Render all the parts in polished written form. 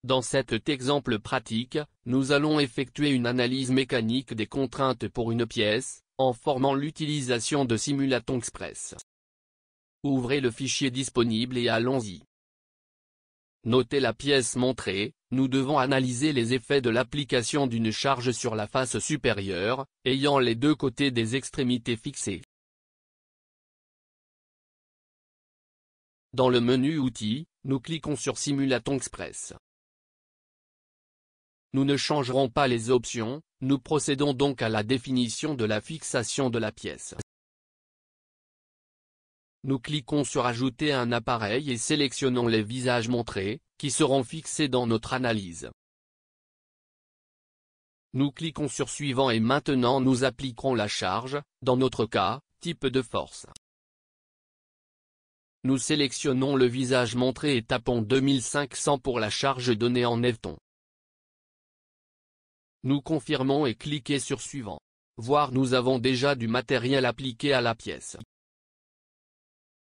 Dans cet exemple pratique, nous allons effectuer une analyse mécanique des contraintes pour une pièce, en formant l'utilisation de Simulaton Express. Ouvrez le fichier disponible et allons-y. Notez la pièce montrée, nous devons analyser les effets de l'application d'une charge sur la face supérieure, ayant les deux côtés des extrémités fixés. Dans le menu Outils, nous cliquons sur Simulaton Express. Nous ne changerons pas les options, nous procédons donc à la définition de la fixation de la pièce. Nous cliquons sur Ajouter un appareil et sélectionnons les visages montrés, qui seront fixés dans notre analyse. Nous cliquons sur Suivant et maintenant nous appliquerons la charge, dans notre cas, type de force. Nous sélectionnons le visage montré et tapons 2500 pour la charge donnée en newtons. Nous confirmons et cliquez sur Suivant. Voir nous avons déjà du matériel appliqué à la pièce.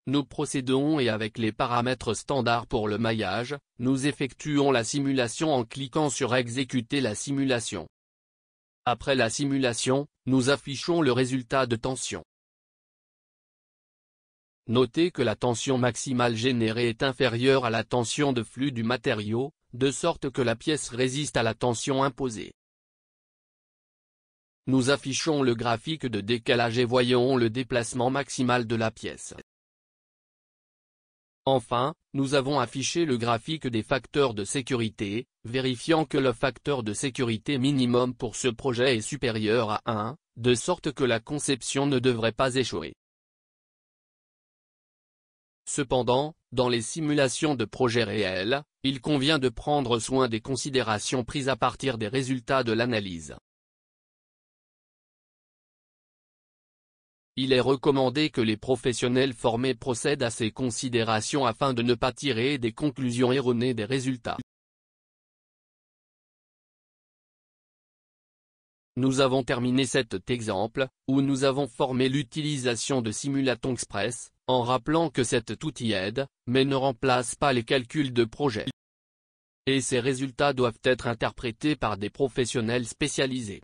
Nous procédons et avec les paramètres standards pour le maillage, nous effectuons la simulation en cliquant sur Exécuter la simulation. Après la simulation, nous affichons le résultat de tension. Notez que la tension maximale générée est inférieure à la tension de flux du matériau, de sorte que la pièce résiste à la tension imposée. Nous affichons le graphique de décalage et voyons le déplacement maximal de la pièce. Enfin, nous avons affiché le graphique des facteurs de sécurité, vérifiant que le facteur de sécurité minimum pour ce projet est supérieur à 1, de sorte que la conception ne devrait pas échouer. Cependant, dans les simulations de projets réels, il convient de prendre soin des considérations prises à partir des résultats de l'analyse. Il est recommandé que les professionnels formés procèdent à ces considérations afin de ne pas tirer des conclusions erronées des résultats. Nous avons terminé cet exemple, où nous avons formé l'utilisation de Simulaton Express, en rappelant que cet outil aide, mais ne remplace pas les calculs de projet. Et ces résultats doivent être interprétés par des professionnels spécialisés.